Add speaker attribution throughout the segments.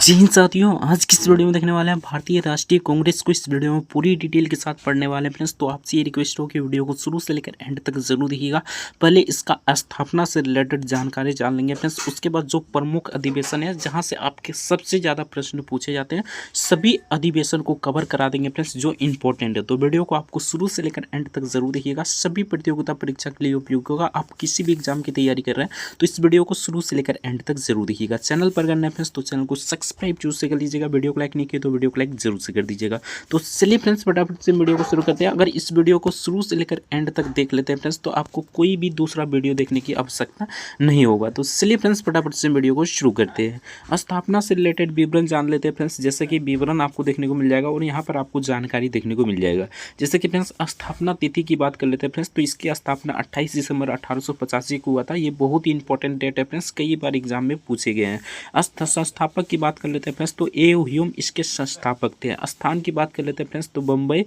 Speaker 1: जी हिंद साथियों, आज की इस वीडियो में देखने वाले हैं भारतीय राष्ट्रीय कांग्रेस को। इस वीडियो में पूरी डिटेल के साथ पढ़ने वाले हैं फ्रेंड्स। तो आपसे ये रिक्वेस्ट हो कि वीडियो को शुरू से लेकर एंड तक जरूर देखिएगा। पहले इसका स्थापना से रिलेटेड जानकारी जान लेंगे फ्रेंड्स। उसके बाद जो प्रमुख अधिवेशन है जहाँ से आपके सबसे ज़्यादा प्रश्न पूछे जाते हैं, सभी अधिवेशन को कवर करा देंगे फ्रेंड्स जो इंपॉर्टेंट है। तो वीडियो को आपको शुरू से लेकर एंड तक जरूर देखिएगा। सभी प्रतियोगिता परीक्षा के लिए उपयोगी होगा। आप किसी भी एग्जाम की तैयारी कर रहे हैं तो इस वीडियो को शुरू से लेकर एंड तक जरूर देखिएगा। चैनल पर करना है फ्रेंड्स तो चैनल को सब्सक्राइब जरूर से कर लीजिएगा। वीडियो को लाइक नहीं किया तो वीडियो को लाइक जरूर से कर दीजिएगा। तो चलिए फ्रेंड्स फटाफट से वीडियो को शुरू करते हैं। अगर इस वीडियो को शुरू से लेकर एंड तक देख लेते हैं फ्रेंड्स तो आपको कोई भी दूसरा वीडियो देखने की आवश्यकता नहीं होगा। तो चलिए फ्रेंड्स फटाफट से वीडियो को शुरू करते हैं। स्थापना से रिलेटेड विवरण जान लेते हैं फ्रेंड्स। जैसे कि विवरण आपको देखने को मिल जाएगा और यहाँ पर आपको जानकारी देखने को मिल जाएगा। जैसे कि फ्रेंड्स स्थापना तिथि की बात कर लेते हैं फ्रेंड्स। तो इसकी स्थापना 28 दिसंबर 1885 को हुआ था। ये बहुत ही इंपॉर्टेंट डेट है फ्रेंड्स, कई बार एग्जाम में पूछे गए हैं। संस्थापक की बात कर लेते हैं फ्रेंड्स। तो ए ह्यूम इसके संस्थापक थे। स्थान की बात कर लेते हैं फ्रेंड्स। तो बम्बई,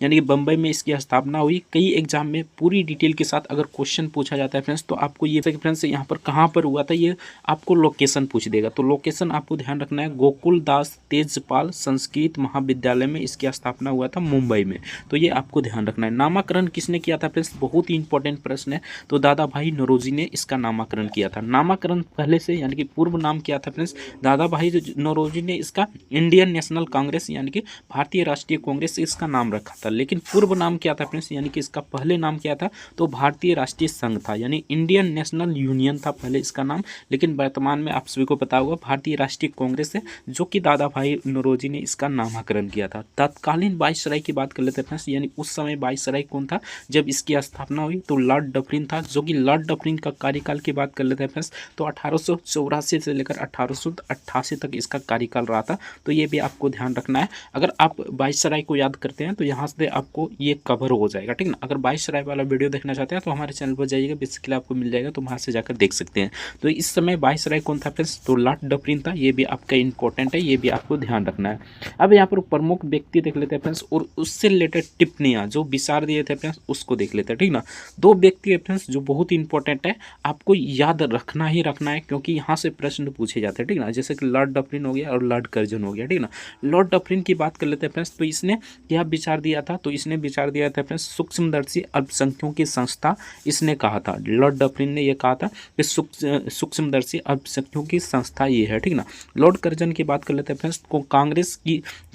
Speaker 1: यानी कि बम्बई में इसकी स्थापना हुई। कई एग्जाम में पूरी डिटेल के साथ अगर क्वेश्चन पूछा जाता है फ्रेंड्स तो आपको ये फ्रेंड्स यहाँ पर कहाँ पर हुआ था ये आपको लोकेशन पूछ देगा। तो लोकेशन आपको ध्यान रखना है। गोकुल दास तेजपाल संस्कृत महाविद्यालय में इसकी स्थापना हुआ था, मुंबई में। तो ये आपको ध्यान रखना है। नामाकरण किसने किया था फ्रेंड्स, बहुत ही इंपॉर्टेंट प्रश्न है। तो दादा भाई नौरोजी ने इसका नामाकरण किया था। नामाकरण पहले से यानी कि पूर्व नाम क्या था फ्रेंड्स, दादा भाई नौरोजी ने इसका इंडियन नेशनल कांग्रेस यानी कि भारतीय राष्ट्रीय कांग्रेस इसका नाम रखा था। लेकिन पूर्व नाम क्या था फ्रेंड्स, यानी कि इसका पहले नाम क्या था, तो भारतीय राष्ट्रीय संघ था, यानी इंडियन नेशनल यूनियन था पहले इसका नाम। लेकिन वर्तमान में आप सभी को पता होगा भारतीय राष्ट्रीय कांग्रेस है, जो कि दादा भाई नौरोजी ने इसका नामकरण किया था। तत्कालीन वाइसराय की बात कर लेते हैं फ्रेंड्स, यानी उस समय वाइसराय कौन था जब इसकी स्थापना हुई, तो लॉर्ड डफरिन था। जो कि लॉर्ड डफरिन का कार्यकाल की बात कर लेते हैं फ्रेंड्स। तो 1884 से लेकर 1888 तक इसका कार्यकाल रहा था। तो ये भी आपको ध्यान रखना है। अगर आप वाइसराय को याद करते हैं तो यहाँ से आपको ये कवर हो जाएगा, ठीक ना। अगर वाइसराय वाला वीडियो देखना चाहते हैं तो हमारे चैनल पर जाइएगा, बेसिकली आपको मिल जाएगा, तो वहाँ से जाकर देख सकते हैं। तो इस समय वाइसराय कौन था फ्रेंड्स, तो लॉर्ड डफरिन था। ये भी आपका इंपॉर्टेंट है, ये भी आपको ध्यान रखना है। अब यहाँ पर प्रमुख व्यक्ति देख लेते हैं फ्रेंड्स और उससे रिलेटेड टिप्पणियाँ जो विचार दिए थे फ्रेंड्स उसको देख लेते हैं, ठीक ना। दो व्यक्ति है फ्रेंड्स जो बहुत इंपॉर्टेंट है, आपको याद रखना ही रखना है, क्योंकि यहाँ से प्रश्न पूछे जाते हैं, ठीक ना। जैसे कि लॉर्ड डफरिन हो गया और लॉर्ड कर्जन हो गया, ठीक ना। लॉर्ड डफरिन की बात कर लेते हैं फ्रेंड्स। तो इसने क्या विचार दिया था, तो इसने विचार दिया था फ्रेंड्स सूक्ष्मदर्शी अल्पसंख्यकों की संस्था। इसने कहा था, लॉर्ड डफरिन ने यह कहा था कि सूक्ष्मदर्शी अल्पसंख्यकों की संस्था ये है, ठीक ना। लॉर्ड कर्जन की बात कर लेते हैं फ्रेंड्स। को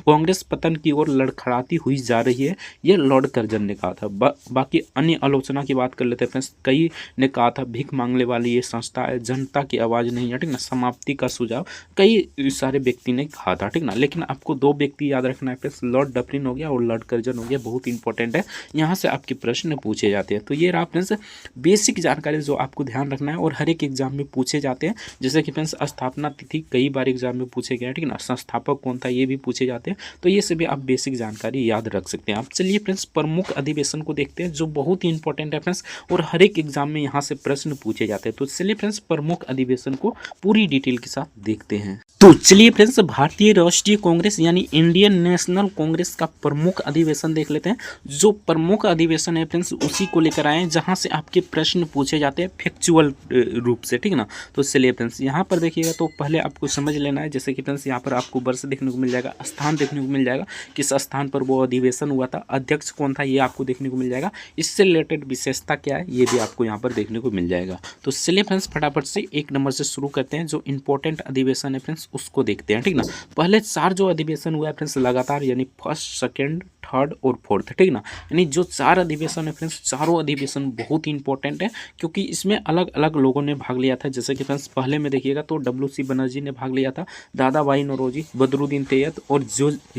Speaker 1: कांग्रेस पतन की ओर लड़खड़ाती हुई जा रही है, ये लॉर्ड कर्जन ने कहा था। बाकी अन्य आलोचना की बात कर लेते हैं फ्रेंड्स। कई ने कहा था भीख मांगने वाली ये संस्था है, जनता की आवाज़ नहीं है, ठीक ना, समाप्ति का सुझाव कई सारे व्यक्ति ने कहा था, ठीक ना। लेकिन आपको दो व्यक्ति याद रखना है फ्रेंड्स, लॉर्ड डफरिन हो गया और लॉर्ड कर्जन हो गया, बहुत इंपॉर्टेंट है, यहाँ से आपके प्रश्न पूछे जाते हैं। तो ये रहा फ्रेंड्स बेसिक जानकारी जो आपको ध्यान रखना है और हर एक एग्जाम में पूछे जाते हैं। जैसे कि फ्रेंड्स स्थापना तिथि कई बार एग्जाम में पूछे गए हैं, ठीक ना। संस्थापक कौन था ये भी पूछे जाते हैं। तो ये सभी आप बेसिक जानकारी याद रख सकते हैं। आप चलिए फ्रेंड्स प्रमुख अधिवेशन को देखते हैं जो बहुत ही इंपॉर्टेंट है फ्रेंड्स और हर एक एग्जाम में यहाँ से प्रश्न पूछे जाते हैं। तो चलिए फ्रेंड्स प्रमुख अधिवेशन को पूरी डिटेल के साथ देखते हैं। तो चलिए फ्रेंड्स भारतीय राष्ट्रीय कांग्रेस यानी इंडियन नेशनल कांग्रेस का प्रमुख अधिवेशन देख लेते हैं। जो प्रमुख अधिवेशन है फ्रेंड्स उसी को लेकर आए हैं जहां से आपके प्रश्न पूछे जाते हैं फैक्चुअल रूप से, ठीक ना। तो चलिए फ्रेंड्स यहाँ पर देखिएगा, तो पहले आपको समझ लेना है। जैसे कि फ्रेंड्स यहाँ पर आपको वर्ष देखने को मिल जाएगा, स्थान देखने को मिल जाएगा, किस स्थान पर वो अधिवेशन हुआ था, अध्यक्ष कौन था ये आपको देखने को मिल जाएगा, इससे रिलेटेड विशेषता क्या है ये भी आपको यहाँ पर देखने को मिल जाएगा। तो चलिए फ्रेंड्स फटाफट से एक नंबर से शुरू करते हैं। जो इंपॉर्टेंट अधिवेशन है फ्रेंड्स उसको देखते हैं, ठीक ना। पहले 4 जो अधिवेशन हुआ है फ्रेंड्स लगातार, यानी फर्स्ट, सेकेंड, थर्ड और फोर्थ, ठीक ना। यानी जो 4 अधिवेशन है फ्रेंड्स, चारों अधिवेशन बहुत ही इंपॉर्टेंट है क्योंकि इसमें अलग अलग लोगों ने भाग लिया था। जैसे कि फ्रेंड्स पहले में देखिएगा तो डब्ल्यू.सी. बनर्जी ने भाग लिया था, दादा भाई नौरोजी, बदरुद्दीन तैयब और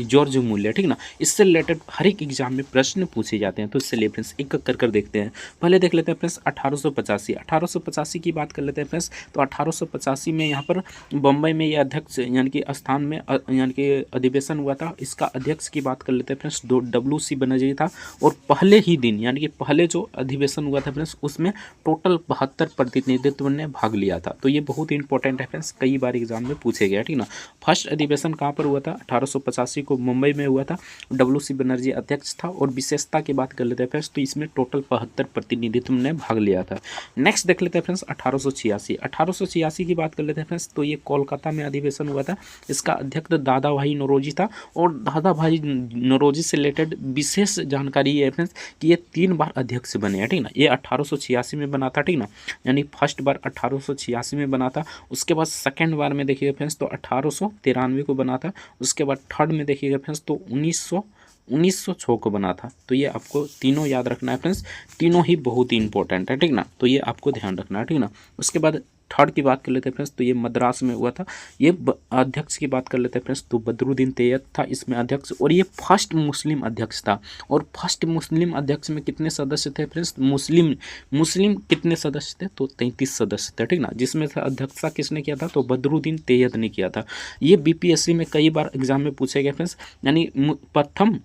Speaker 1: जॉर्ज मूल्य, ठीक ना। इससे रिलेटेड हर एक एग्जाम में प्रश्न पूछे जाते हैं। तो इससे फ्रेंड्स एक कर देखते हैं। पहले देख लेते हैं फ्रेंड्स 1885 की बात कर लेते हैं फ्रेंड्स। तो 1885 में यहाँ पर बम्बई में ये अध्यक्ष यानी कि स्थान में यानी कि अधिवेशन हुआ था। इसका अध्यक्ष की बात कर लेते हैं फ्रेंड्स, जो WC बनर्जी था, और पहले ही दिन यानी कि पहले जो अधिवेशन हुआ था फ्रेंड्स उसमें टोटल 72 प्रतिनिधित्व ने भाग लिया था। तो ये बहुत ही इंपॉर्टेंट है फ्रेंड्स, कई बार एग्जाम में पूछे गया, ठीक ना। फर्स्ट अधिवेशन कहाँ पर हुआ था? 1885 को मुंबई में हुआ था। WC बनर्जी अध्यक्ष था। और विशेषता की बात कर लेते हैं फ्रेंड्स, तो इसमें टोटल 72 प्रतिनिधित्व ने भाग लिया था। नेक्स्ट देख लेते हैं फ्रेंड्स 1886 की बात कर लेते हैं फ्रेंड्स, तो ये कोलकाता में अधिवेशन हुआ था। इसका अध्यक्ष दादा भाई नौरोजी था। और दादा भाई नौरोजी से रिलेटेड विशेष जानकारी ये है फ्रेंड्स कि ये 3 बार अध्यक्ष बने हैं, ठीक ना। ये 1886 में बना था, ठीक ना, यानी फर्स्ट बार 1886 में बना था। उसके बाद सेकेंड बार में देखिएगा फ्रेंड्स तो 1893 को बना था। उसके बाद थर्ड में देखिएगा फ्रेंड्स तो 1906 को बना था। तो ये आपको तीनों याद रखना है फ्रेंड्स, तीनों ही बहुत ही इंपॉर्टेंट है, ठीक ना। तो ये आपको ध्यान रखना है, ठीक ना। उसके बाद थर्ड की बात कर लेते हैं फ्रेंड्स, तो ये मद्रास में हुआ था। ये अध्यक्ष की बात कर लेते हैं फ्रेंड्स, तो बदरुद्दीन तैयब था इसमें अध्यक्ष। और ये फर्स्ट मुस्लिम अध्यक्ष था। और फर्स्ट मुस्लिम अध्यक्ष में कितने सदस्य थे फ्रेंड्स? मुस्लिम कितने सदस्य थे? तो 33 सदस्य थे, ठीक ना। जिसमें से अध्यक्षता किसने किया था? तो बदरुद्दीन तैयब ने किया था। ये BPSC में कई बार एग्जाम में पूछे गए फ्रेंड्स, यानी प्रथम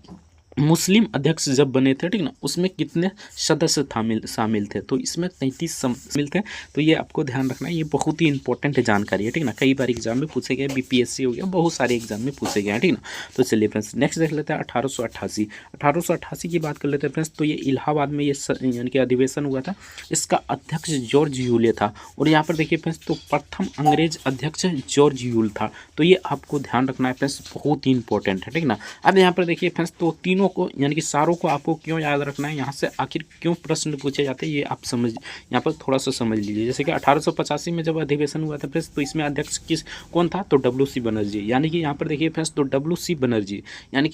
Speaker 1: मुस्लिम अध्यक्ष जब बने थे, ठीक ना, उसमें कितने सदस्य शामिल थे? तो इसमें 33 शामिल थे। तो ये आपको ध्यान रखना है, ये बहुत ही इंपॉर्टेंट जानकारी है, ठीक ना। कई बार एग्जाम में पूछे गए, BPSC हो गया, बहुत सारे एग्जाम में पूछे गए हैं, ठीक ना। तो चलिए फ्रेंड्स नेक्स्ट देख लेते हैं 1888 की बात कर लेते हैं फ्रेंड्स, तो ये इलाहाबाद में ये यानी कि अधिवेशन हुआ था। इसका अध्यक्ष जॉर्ज यूले था। और यहाँ पर देखिए फ्रेंड्स, तो प्रथम अंग्रेज अध्यक्ष जॉर्ज यूल था। तो ये आपको ध्यान रखना है फ्रेंड्स, बहुत ही इंपॉर्टेंट है, ठीक ना। अब यहाँ पर देखिए फ्रेंड्स, तो तीनों को यानी कि सारों को आपको क्यों याद रखना है, यहाँ से आखिर क्यों प्रश्न पूछे जाते हैं, ये आप समझ यहाँ पर थोड़ा सा समझ लीजिए। जैसे कि 1885 में जब अधिवेशन हुआ था फ्रेंड्स, तो इसमें अध्यक्ष कौन था? तो WC बनर्जी। यानी कि यहाँ पर देखिए फ्रेंड्स, तो WC बनर्जी यानी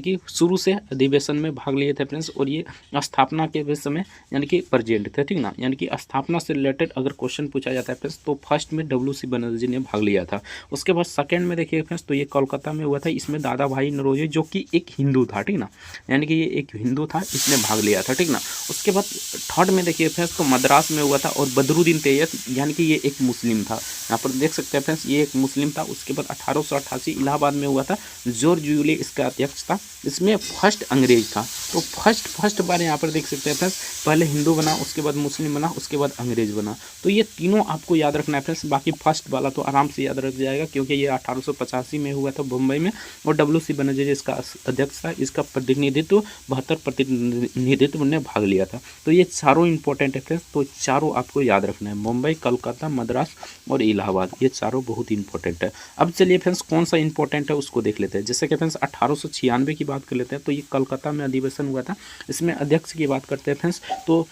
Speaker 1: कि शुरू से अधिवेशन में भाग लिए थे फ्रेंड्स। और ये स्थापना के समय यानी कि प्रेजेंट थे, ठीक ना। यानी कि स्थापना से रिलेटेड अगर क्वेश्चन पूछा जाता है फ्रेंड्स, तो फर्स्ट में WC बनर्जी ने भाग लिया था। उसके बाद सेकेंड में देखिए फ्रेंड्स, तो ये कोलकाता में हुआ था। इसमें दादा भाई नौरोजी जो कि एक हिंदू था, ठीक ना, यानी कि ये एक हिंदू था, इसने भाग लिया था, ठीक ना। उसके बाद थर्ड में देखिए फ्रेंड्स, तो मद्रास में हुआ था। और बदरुद्दीन तैयब यानी कि ये एक मुस्लिम था, यहाँ पर देख सकते हैं फ्रेंड्स, ये एक मुस्लिम था। उसके बाद 1888 इलाहाबाद में हुआ था। जॉर्ज यूले इसका अध्यक्ष था। इसमें फर्स्ट अंग्रेज था। तो फर्स्ट बार यहाँ पर देख सकते हैं फ्रेंड्स, पहले हिंदू बना, उसके बाद मुस्लिम बना, उसके बाद अंग्रेज बना। तो ये तीनों आपको याद रखना है फ्रेंड्स। बाकी फर्स्ट वाला तो आराम से याद रख जाएगा, क्योंकि ये 1885 में हुआ था मुंबई में। और WC बनर्जी इसका अध्यक्ष था। इसका प्रतिनिधित्व 72 प्रतिनिधित्व ने भाग लिया था। तो ये चारों इंपॉर्टेंट है फ्रेंड्स, तो चारों आपको याद रखना है, मुंबई, कोलकाता, मद्रास और इलाहाबाद, ये चारों बहुत इंपॉर्टेंट है। अब चलिए फ्रेंड्स, कौन सा इंपॉर्टेंट है उसको देख लेते हैं। जैसे कि फ्रेंड्स 1896 की बात कर लेते हैं, तो ये कोलकाता में अधिवेशन हुआ था। इसमें अध्यक्ष की बात करते हैं फ्रेंड्स, तो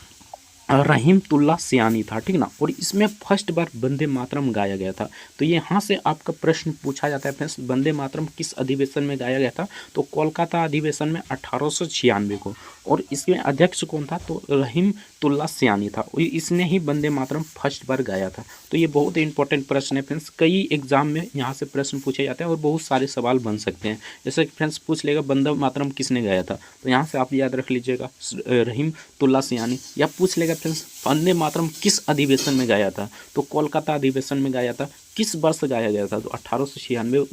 Speaker 1: रहीमतुल्लाह सियानी था, ठीक ना। और इसमें फर्स्ट बार वंदे मातरम गाया गया था। तो यहाँ से आपका प्रश्न पूछा जाता है फ्रेंड्स, वंदे मातरम किस अधिवेशन में गाया गया था? तो कोलकाता अधिवेशन में 1896 को। और इसमें अध्यक्ष कौन था? तो रहीमतुल्लाह सियानी था। और इसने ही वंदे मातरम फर्स्ट बार गाया था। तो ये बहुत इंपॉर्टेंट प्रश्न है फ्रेंड्स, कई एग्जाम में यहाँ से प्रश्न पूछे जाते हैं और बहुत सारे सवाल बन सकते हैं। जैसे फ्रेंड्स पूछ लेगा वंदे मातरम किसने गाया था, तो यहाँ से आप याद रख लीजिएगा रहीमतुल्लाह सियानी। या पूछ लेगा फ्रेंड्स वंदे मातरम किस अधिवेशन में गाया था, तो कोलकाता अधिवेशन में गाया था। किस वर्ष गाया गया था? तो 1896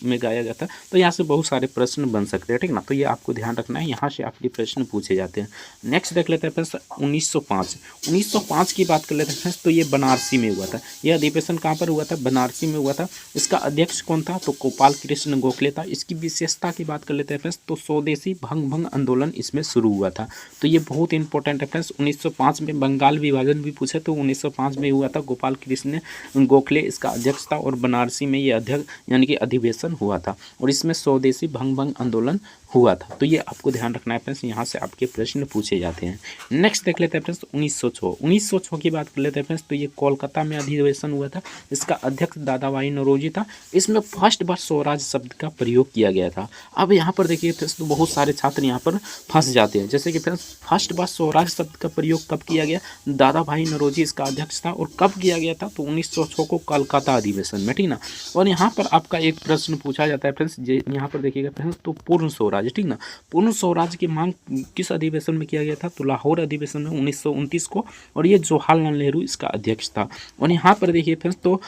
Speaker 1: में गाया गया था। तो यहाँ से बहुत सारे प्रश्न बन सकते हैं, ठीक ना। तो ये आपको ध्यान रखना है, यहाँ से आपके प्रश्न पूछे जाते हैं। नेक्स्ट देख लेते हैं फ्रेंड्स 1905 की बात कर लेते हैं फ्रेंड्स, तो ये बनारसी में हुआ था। यह अधिवेशन कहाँ पर हुआ था? बनारसी में हुआ था। इसका अध्यक्ष कौन था? तो गोपाल कृष्ण गोखले था। इसकी विशेषता की बात कर लेते हैं फ्रेंड्स, तो स्वदेशी भंग आंदोलन इसमें शुरू हुआ था। तो ये बहुत इंपॉर्टेंट है फ्रेंड्स। 1905 में बंगाल विभाजन भी पूछे, तो 1905 में हुआ था। गोपाल कृष्ण गोखले इसका अध्यक्ष था। और बनारसी में ये अध्यक्ष यानी कि अधिवेशन हुआ था। और इसमें स्वदेशी भंग आंदोलन हुआ था। तो ये आपको ध्यान रखना है फ्रेंड्स, यहाँ से आपके प्रश्न पूछे जाते हैं। नेक्स्ट देख लेते हैं फ्रेंड्स 1906 की बात कर लेते हैं फ्रेंड्स, तो ये कोलकाता में अधिवेशन हुआ था। इसका अध्यक्ष दादा भाई नौरोजी था। इसमें फर्स्ट बार स्वराज शब्द का प्रयोग किया गया था। अब यहाँ पर देखिए फ्रेंड्स, तो बहुत सारे छात्र यहाँ पर फंस जाते हैं। जैसे कि फ्रेंड्स फर्स्ट बार स्वराज शब्द का प्रयोग कब किया गया? दादा भाई नौरोजी इसका अध्यक्ष था। और कब किया गया था? तो 1906 को कोलकाता अधिवेशन में, ठीक ना। और यहाँ पर आपका एक प्रश्न पूछा जाता है फ्रेंड्स, यहाँ पर देखिएगा फ्रेंड्स, तो पूर्ण स्वराज, ठीक ना। पूर्ण स्वराज की मांग किस अधिवेशन में किया गया था? तो लाहौर अधिवेशन में 1929 को। और ये जवाहरलाल नेहरू इसका अध्यक्ष था। और यहाँ पर देखिए फ्रेंड्स, तो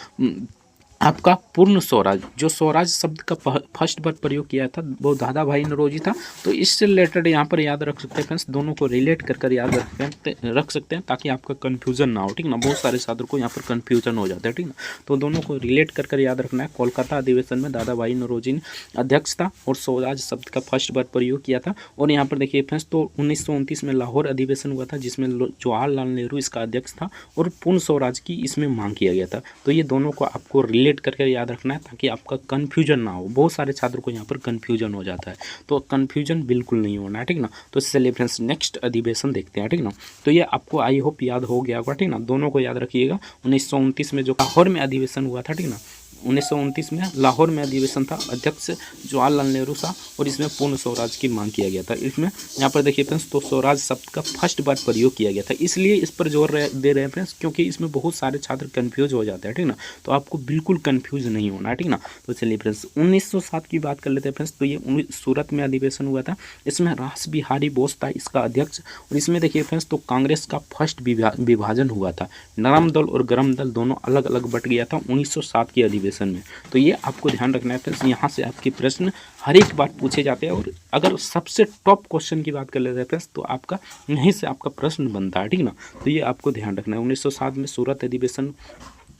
Speaker 1: आपका पूर्ण स्वराज, जो स्वराज शब्द का फर्स्ट बार प्रयोग किया था वो दादा भाई नौरोजी था। तो इससे रिलेटेड यहाँ पर याद रख सकते हैं फ्रेंड्स, दोनों को रिलेट कर याद रख सकते हैं ताकि आपका कन्फ्यूजन ना हो, ठीक ना। बहुत सारे छात्रों को यहाँ पर कन्फ्यूजन हो जाता है, ठीक ना। तो दोनों को रिलेट कर याद रखना है। कोलकाता अधिवेशन में दादा भाई नौरोजी ने अध्यक्ष था और स्वराज शब्द का फर्स्ट बार प्रयोग किया था। और यहाँ पर देखिए फ्रेंड्स, तो 1929 में लाहौर अधिवेशन हुआ था जिसमें जवाहरलाल नेहरू इसका अध्यक्ष था और पूर्ण स्वराज की इसमें मांग किया गया था। तो ये दोनों को आपको रिलेट करके याद रखना है ताकि आपका कन्फ्यूजन ना हो। बहुत सारे छात्रों को यहाँ पर कन्फ्यूजन हो जाता है, तो कन्फ्यूजन बिल्कुल नहीं होना है, ठीक ना। तो चलिए फ्रेंड्स नेक्स्ट अधिवेशन देखते हैं, ठीक ना। तो ये आपको आई होप याद हो गया होगा, ठीक ना। दोनों को याद रखिएगा। 1929 में जो लाहौर में अधिवेशन हुआ था, ठीक ना, 1929 में लाहौर में अधिवेशन था, अध्यक्ष जवाहरलाल नेहरू था और इसमें पूर्ण स्वराज की मांग किया गया था। इसमें यहाँ पर देखिए फ्रेंड्स, तो स्वराज शब्द का फर्स्ट बार प्रयोग किया गया था, इसलिए इस पर जोर दे रहे हैं फ्रेंड्स, क्योंकि इसमें बहुत सारे छात्र कन्फ्यूज हो जाते हैं, ठीक ना। तो आपको बिल्कुल कन्फ्यूज नहीं होना है, ठीक ना। तो चलिए फ्रेंड्स 1907 की बात कर लेते हैं फ्रेंड्स। तो ये सूरत में अधिवेशन हुआ था, इसमें रास बिहारी बोस था इसका अध्यक्ष। और इसमें देखिए फ्रेंड्स, तो कांग्रेस का फर्स्ट विभाजन हुआ था, नरम दल और गरम दल दोनों अलग अलग बट गया था 1907 की अधिवेशन में। तो ये आपको ध्यान रखना है फ्रेंड्स, यहाँ से आपके प्रश्न हर एक बार पूछे जाते हैं। और अगर सबसे टॉप क्वेश्चन की बात कर लेते हैं फ्रेंड्स, तो आपका यहीं से आपका प्रश्न बनता है, ठीक ना। तो ये आपको ध्यान रखना है। 1907 में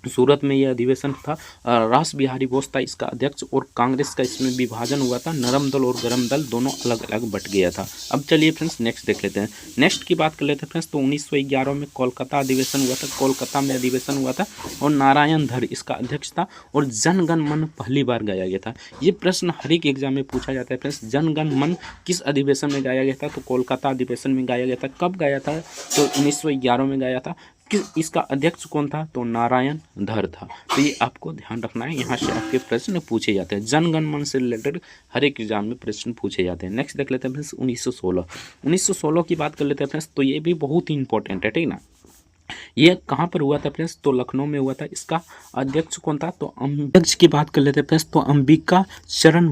Speaker 1: सूरत में यह अधिवेशन था, रास बिहारी बोस था इसका अध्यक्ष और कांग्रेस का इसमें विभाजन हुआ था, नरम दल और गरम दल दोनों अलग अलग बट गया था। अब चलिए फ्रेंड्स नेक्स्ट देख लेते हैं। नेक्स्ट की बात कर लेते हैं फ्रेंड्स, तो 1911 में कोलकाता अधिवेशन हुआ था, कोलकाता में अधिवेशन हुआ था और नारायण धर इसका अध्यक्ष था और जन गण मन पहली बार गाया गया था। ये प्रश्न हर एक एग्जाम में पूछा जाता है फ्रेंड्स, जन गण मन किस अधिवेशन में गाया गया था? तो कोलकाता अधिवेशन में गाया गया था। कब गाया था? तो 1911 में गाया था। इसका अध्यक्ष कौन था? तो नारायण धर था। तो ये आपको ध्यान रखना है, यहाँ से आपके प्रश्न पूछे जाते हैं, जनगण मन से रिलेटेड हर एक एग्जाम में प्रश्न पूछे जाते हैं। नेक्स्ट देख लेते हैं फ्रेंड्स 1916 की बात कर लेते हैं फ्रेंड्स। तो ये भी बहुत ही इंपॉर्टेंट है, ठीक ना। ये कहाँ पर हुआ था फ्रेंड्स? तो लखनऊ में हुआ था। इसका अध्यक्ष कौन था? तो अध्यक्ष की बात कर लेते हैं फ्रेंड्स, तो अंबिका चरण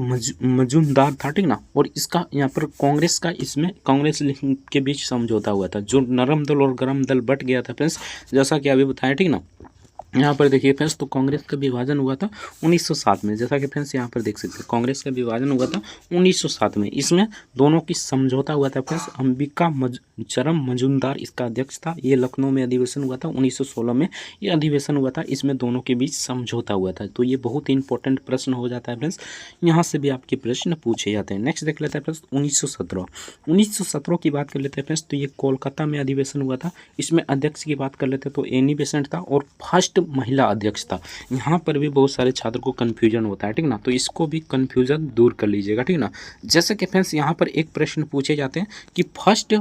Speaker 1: मजूमदार था, ठीक ना। और इसका यहाँ पर कांग्रेस का इसमें कांग्रेस के बीच समझौता हुआ था, जो नरम दल और गरम दल बट गया था फ्रेंड्स, जैसा कि अभी बताया, ठीक ना। यहाँ पर देखिए फ्रेंड्स, तो कांग्रेस का विभाजन हुआ था 1907 में, जैसा कि फ्रेंड्स यहाँ पर देख सकते हैं, कांग्रेस का विभाजन हुआ था 1907 में। इसमें दोनों की समझौता हुआ था फ्रेंड्स। अंबिका चरण मजूमदार इसका अध्यक्ष था। ये लखनऊ में अधिवेशन हुआ था 1916 में, ये अधिवेशन हुआ था, इसमें दोनों के बीच समझौता हुआ था। तो ये बहुत ही इंपॉर्टेंट प्रश्न हो जाता है फ्रेंड्स, यहाँ से भी आपके प्रश्न पूछे जाते हैं। नेक्स्ट देख लेते हैं फ्रेंड्स 1917 की बात कर लेते हैं फ्रेंड्स। तो ये कोलकाता में अधिवेशन हुआ था। इसमें अध्यक्ष की बात कर लेते हैं, तो एनी बेसेंट था और फर्स्ट महिला अध्यक्ष था। यहाँ पर भी बहुत सारे छात्र को कन्फ्यूजन होता है, ठीक ना। तो इसको भी कन्फ्यूजन दूर कर लीजिएगा, ठीक ना। जैसे कि फ्रेंड्स यहाँ पर एक प्रश्न पूछे जाते हैं कि फर्स्ट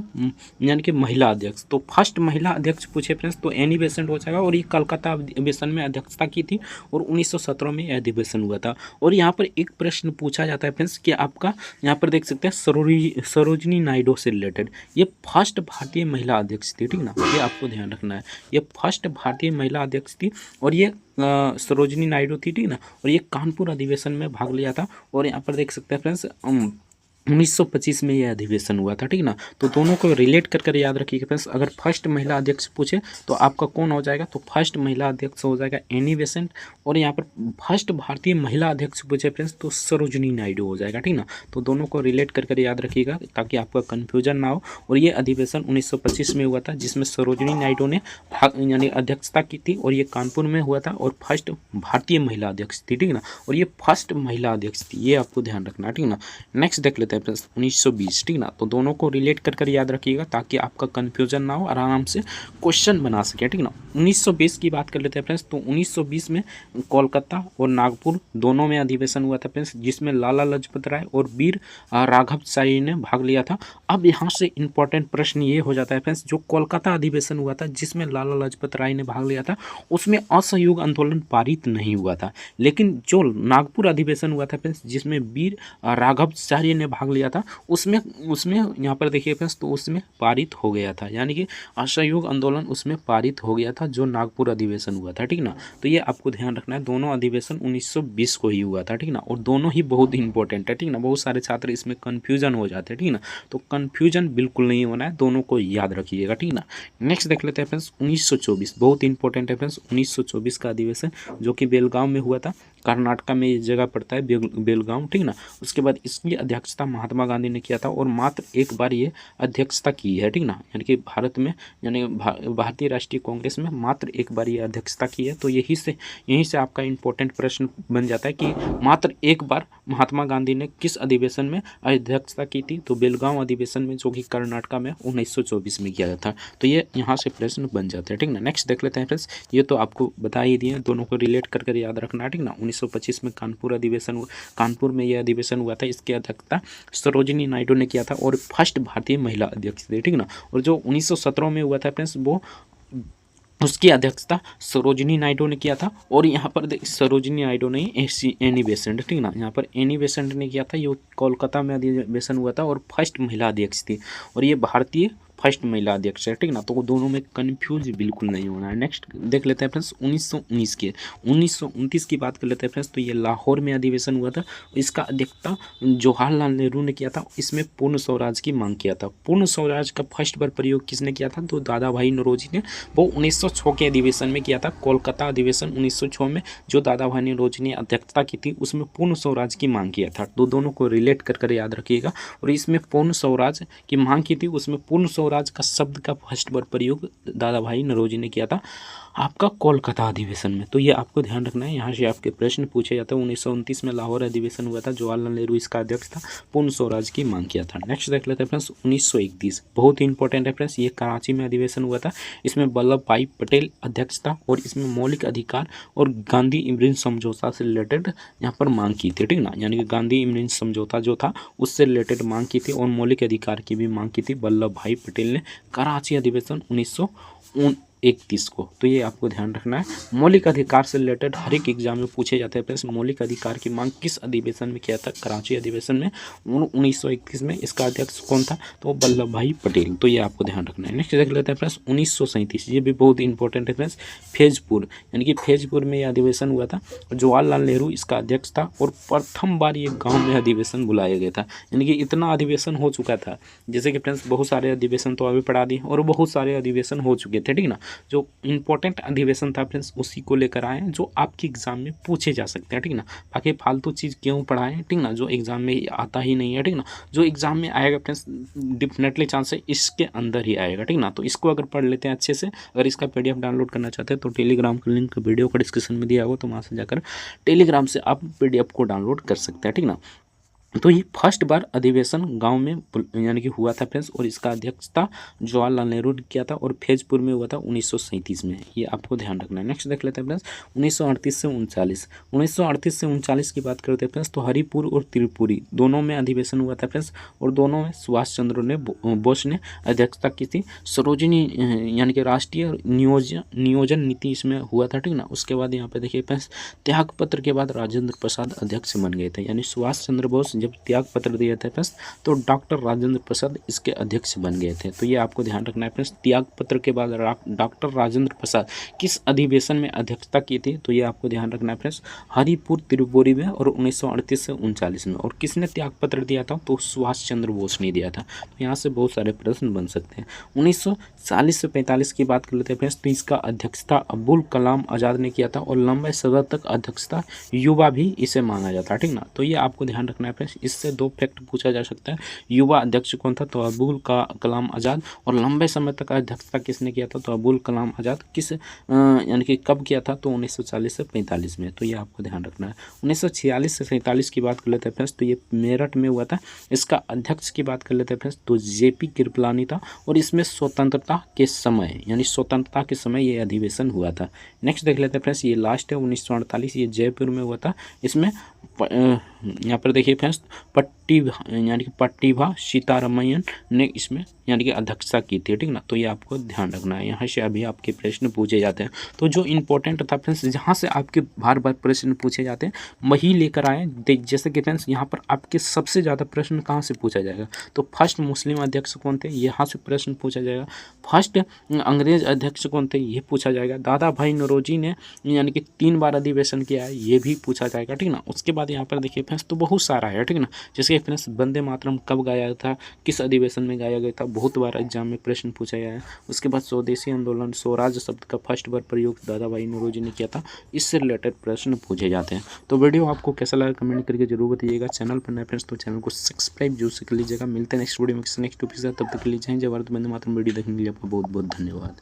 Speaker 1: यानी कि महिला अध्यक्ष, तो फर्स्ट महिला अध्यक्ष पूछे फ्रेंड्स, तो एनी बेसेंट हो जाएगा। और ये कलकत्ता अधिवेशन में अध्यक्षता की थी और 1917 में अधिवेशन हुआ था। और यहाँ पर एक प्रश्न पूछा जाता है फ्रेंड्स कि आपका यहाँ पर देख सकते हैं सरोजिनी नायडू से रिलेटेड, ये फर्स्ट भारतीय महिला अध्यक्ष थी, ठीक ना। ये आपको ध्यान रखना है, ये फर्स्ट भारतीय महिला अध्यक्ष थी और ये सरोजिनी नायडू थी, ठीक ना। और ये कानपुर अधिवेशन में भाग लिया था। और यहाँ पर देख सकते हैं फ्रेंड्स 1925 में यह अधिवेशन हुआ था, ठीक ना। तो दोनों को रिलेट कर याद रखिएगा फ्रेंड्स। अगर फर्स्ट महिला अध्यक्ष पूछे तो आपका कौन हो जाएगा? तो फर्स्ट महिला अध्यक्ष हो जाएगा एनी बेसेंट। और यहाँ पर फर्स्ट भारतीय महिला अध्यक्ष पूछे फ्रेंड्स, तो सरोजिनी नायडू हो जाएगा, ठीक ना। तो दोनों को रिलेट कर याद रखिएगा ताकि आपका कन्फ्यूजन ना हो। और ये अधिवेशन 1925 में हुआ था, जिसमें सरोजिनी नायडू ने यानी अध्यक्षता की थी और ये कानपुर में हुआ था और फर्स्ट भारतीय महिला अध्यक्ष थी, ठीक ना। और ये फर्स्ट महिला अध्यक्ष थी, ये आपको ध्यान रखना, ठीक ना। नेक्स्ट देख लेते हैं 1920, ठीक ना। तो दोनों को रिलेट कर याद रखिएगा ताकि आपका कंफ्यूजन ना हो, आराम से क्वेश्चन बना सके, ठीक ना। 1920 की बात कर लेते हैं फ्रेंड्स। तो 1920 में कोलकाता और नागपुर दोनों में अधिवेशन हुआ था फ्रेंड्स, जिसमें लाला लाजपत राय और वीर राघवाचार्य ने भाग लिया था। अब यहाँ से इंपॉर्टेंट प्रश्न ये हो जाता है फ्रेंड्स, जो कोलकाता अधिवेशन हुआ था जिसमें लाला लाजपत राय ने भाग लिया था, उसमें असहयोग आंदोलन पारित नहीं हुआ था। लेकिन जो नागपुर अधिवेशन हुआ था फ्रेंड्स, जिसमें वीर राघवाचार्य ने भाग भाग लिया था उसमें उसमें यहाँ पर देखिए फ्रेंड्स, तो उसमें पारित हो गया था, यानी कि असहयोग आंदोलन उसमें पारित हो गया था जो नागपुर अधिवेशन हुआ था, ठीक ना। तो ये आपको ध्यान रखना है, दोनों अधिवेशन 1920 को ही हुआ था, ठीक ना, और दोनों ही बहुत इंपॉर्टेंट है, ठीक ना। बहुत सारे छात्र इसमें कन्फ्यूजन हो जाते हैं, ठीक ना, तो कन्फ्यूजन बिल्कुल नहीं होना है, दोनों को याद रखिएगा, ठीक ना। नेक्स्ट देख लेते हैं फ्रेंड्स 1924, बहुत इंपॉर्टेंट है फ्रेंड्स 1924 का अधिवेशन जो कि बेलगांव में हुआ था, कर्नाटक में ये जगह पड़ता है बेलगांव, ठीक ना। उसके बाद इसकी अध्यक्षता महात्मा गांधी ने किया था और मात्र एक बार ये अध्यक्षता की है, ठीक ना, यानी कि भारत में यानी भारतीय राष्ट्रीय कांग्रेस में मात्र एक बार ये अध्यक्षता की है। तो यहीं से आपका इंपॉर्टेंट प्रश्न बन जाता है कि मात्र एक बार महात्मा गांधी ने किस अधिवेशन में अध्यक्षता की थी, तो बेलगांव अधिवेशन में जो कि कर्नाटक में 1924 में किया था। तो ये यहाँ से प्रश्न बन जाते हैं, ठीक ना। नेक्स्ट देख लेते हैं फ्रेंड्स, ये तो आपको बता ही दिए, दोनों को रिलेट कर याद रखना है, ठीक ना। 1925 में कानपुर अधिवेशन हुआ, कानपुर में यह अधिवेशन हुआ था, इसकी अध्यक्षता सरोजिनी नायडू ने किया था और फर्स्ट भारतीय महिला अध्यक्ष थे, ठीक ना। और जो 1917 में हुआ था फ्रेंड्स, वो उसकी अध्यक्षता सरोजिनी नायडू ने किया था। और यहाँ पर सरोजिनी नायडू नहीं, एनी बेसेंट, ठीक ना, यहाँ पर एनी बेसेंट ने किया था। ये कोलकाता में अधिवेशन हुआ था और फर्स्ट महिला अध्यक्ष थी और ये भारतीय फर्स्ट महिला अध्यक्ष है, ठीक ना। तो दोनों में कन्फ्यूज बिल्कुल नहीं होना है। नेक्स्ट देख लेते हैं फ्रेंड्स 1919 के 1929 की बात कर लेते हैं फ्रेंड्स। तो ये लाहौर में अधिवेशन हुआ था, इसका अध्यक्षता जवाहरलाल नेहरू ने किया था। इसमें पूर्ण स्वराज की मांग किया था। पूर्ण स्वराज का फर्स्ट बार प्रयोग किसने किया था, तो दादा भाई नौरोजी ने, वो 1906 के अधिवेशन में किया था। कोलकाता अधिवेशन 1906 में जो दादा भाई नौरोजी ने अध्यक्षता की थी उसमें पूर्ण स्वराज की मांग किया था। तो दोनों को रिलेट कर याद रखिएगा। और इसमें पूर्ण स्वराज की मांग की थी, उसमें पूर्ण स्वराज का शब्द का फर्स्ट बार प्रयोग दादा भाई नौरोजी ने किया था आपका कोलकाता अधिवेशन में। तो ये आपको ध्यान रखना है, यहाँ से आपके प्रश्न पूछे जाते हैं। 1929 में लाहौर अधिवेशन हुआ था, जवाहरलाल नेहरू इसका अध्यक्ष था, पूर्ण स्वराज की मांग किया था। नेक्स्ट देख लेते हैं फ्रेंड्स 1931, बहुत ही इंपॉर्टेंट है फ्रेंड्स, ये कराची में अधिवेशन हुआ था। इसमें वल्लभ भाई पटेल अध्यक्ष था और इसमें मौलिक अधिकार और गांधी इमरीन समझौता से रिलेटेड यहाँ पर मांग की थी, ठीक ना, यानी कि गांधी इमरीन समझौता जो था उससे रिलेटेड मांग की थी और मौलिक अधिकार की भी मांग की थी वल्लभ भाई पटेल ने, कराची अधिवेशन 1931 को। तो ये आपको ध्यान रखना है। मौलिक अधिकार से रिलेटेड हर एक एग्जाम में पूछे जाते हैं प्रश्न, मौलिक अधिकार की मांग किस अधिवेशन में किया था, कराची अधिवेशन में 1931 में। इसका अध्यक्ष कौन था, तो वल्लभ भाई पटेल। तो ये आपको ध्यान रखना है। नेक्स्ट देख लेते हैं फ्रेंड्स 1937, ये भी बहुत इंपॉर्टेंट है फ्रेंड्स, फैजपुर, यानी कि फैजपुर में यह अधिवेशन हुआ था। जवाहरलाल नेहरू इसका अध्यक्ष था और प्रथम बार ये गाँव में अधिवेशन बुलाया गया था, यानी कि इतना अधिवेशन हो चुका था। जैसे कि फ्रेंड्स बहुत सारे अधिवेशन तो अभी पढ़ा दिए और बहुत सारे अधिवेशन हो चुके थे, ठीक ना। जो इंपॉर्टेंट अधिवेशन था फ्रेंड्स उसी को लेकर आए हैं जो आपके एग्जाम में पूछे जा सकते हैं, ठीक ना। बाकी फालतू चीज़ क्यों पढ़ाएं, ठीक ना, जो एग्जाम में आता ही नहीं है, ठीक ना। जो एग्जाम में आएगा फ्रेंड्स डेफिनेटली चांस है इसके अंदर ही आएगा, ठीक ना। तो इसको अगर पढ़ लेते हैं अच्छे से। अगर इसका PDF डाउनलोड करना चाहते हैं तो टेलीग्राम का लिंक वीडियो का डिस्क्रिप्शन में दिया होगा, तो वहाँ से जाकर टेलीग्राम से आप PDF को डाउनलोड कर सकते हैं, ठीक ना। तो ये फर्स्ट बार अधिवेशन गांव में यानी कि हुआ था फ्रेंड्स और इसका अध्यक्षता जवाहरलाल नेहरू ने किया था और फैजपुर में हुआ था 1937 में। ये आपको ध्यान रखना है। नेक्स्ट देख लेते हैं फ्रेंड्स 1938 से 39, 1938 से 39 की बात करते हैं फ्रेंड्स। तो हरिपुर और त्रिपुरी दोनों में अधिवेशन हुआ था फ्रेंड्स और दोनों में सुभाष चंद्र बोस ने अध्यक्षता की थी। सरोजिनी यानी कि राष्ट्रीय नियोजन नीति इसमें हुआ था, ठीक ना। उसके बाद यहाँ पे देखिए फ्रेंड्स त्यागपत्र के बाद राजेंद्र प्रसाद अध्यक्ष बन गए थे, यानी सुभाष चंद्र बोस जब त्याग पत्र दिया था फ्रेंड्स तो डॉक्टर राजेंद्र प्रसाद इसके अध्यक्ष बन गए थे। तो ये आपको ध्यान रखना है फ्रेंड्स। त्याग पत्र के बाद डॉक्टर राजेंद्र प्रसाद किस अधिवेशन में अध्यक्षता की थी, तो ये आपको ध्यान रखना है फ्रेंड्स, हरिपुर त्रिपुरी में और 1938 से 39 में। और किसने त्याग पत्र दिया था, तो सुभाष चंद्र बोस ने दिया था। तो यहाँ से बहुत सारे प्रश्न बन सकते हैं। 1940 से 45 की बात कर लेते हैं फ्रेंड्स। तो इसका अध्यक्षता अब्दुल कलाम आज़ाद ने किया था और लंबे समय तक अध्यक्षता युवा भी इसे मांगा जाता है, ठीक ना। तो ये आपको ध्यान रखना है फ्रेंड्स। इससे दो फैक्ट पूछा जा सकता है, युवा अध्यक्ष कौन था, तो अब्दुल कलाम आज़ाद, और लंबे समय तक अध्यक्षता किसने किया था, तो अब्दुल कलाम आज़ाद किस यानी कि कब किया था, तो 1940 से 45 में। तो ये आपको ध्यान रखना है। 1946 से 47 की बात कर लेते हैं फ्रेंड्स। तो ये मेरठ में हुआ था। इसका अध्यक्ष की बात कर लेते हैं फ्रेंड्स, तो JP कृपलानी था और इसमें स्वतंत्रता के समय यानी स्वतंत्रता के समय ये अधिवेशन हुआ था। नेक्स्ट देख लेते हैं फ्रेंड्स, ये लास्ट है 1948, ये जयपुर में हुआ था। इसमें यहाँ पर देखिए फ्रेंड्स पट्टी यानी कि पट्टिभा सीतारमैयन ने इसमें यानी कि अध्यक्षता की थी, ठीक ना। तो ये आपको ध्यान रखना है, यहाँ से अभी आपके प्रश्न पूछे जाते हैं। तो जो इंपॉर्टेंट था फ्रेंड्स, जहाँ से आपके बार बार प्रश्न पूछे जाते हैं वही लेकर आए। जैसे कि फ्रेंड्स यहाँ पर आपके सबसे ज़्यादा प्रश्न कहाँ से पूछा जाएगा, तो फर्स्ट मुस्लिम अध्यक्ष कौन थे, यहाँ से प्रश्न पूछा जाएगा। फर्स्ट अंग्रेज अध्यक्ष कौन थे, ये पूछा जाएगा। दादा भाई नौरोजी ने यानी कि 3 बार अधिवेशन किया है, ये भी पूछा जाएगा, ठीक ना। उसके बाद यहाँ पर देखिए फ्रेंड्स तो बहुत सारा है, ठीक ना। जैसे फ्रेंड्स वंदे मातरम कब गाया था, किस अधिवेशन में गाया गया था, बहुत बार एग्जाम में प्रश्न पूछा गया है। उसके बाद स्वदेशी आंदोलन, स्वराज शब्द का फर्स्ट बार प्रयोग दादा भाई नौरोजी ने किया था, इससे रिलेटेड प्रश्न पूछे जाते हैं। तो वीडियो आपको कैसा लगा कमेंट करके जरूर बताइएगा। चैनल पर नए फ्रेंड्स तो चैनल को सब्सक्राइब जरूर से कर लीजिएगा। मिलते हैं नेक्स्ट वीडियो में नेक्स्ट टॉपिक से, तब तक के लिए जय जय भारत, वंदे मातरम। वीडियो देखने के लिए आपका बहुत बहुत धन्यवाद।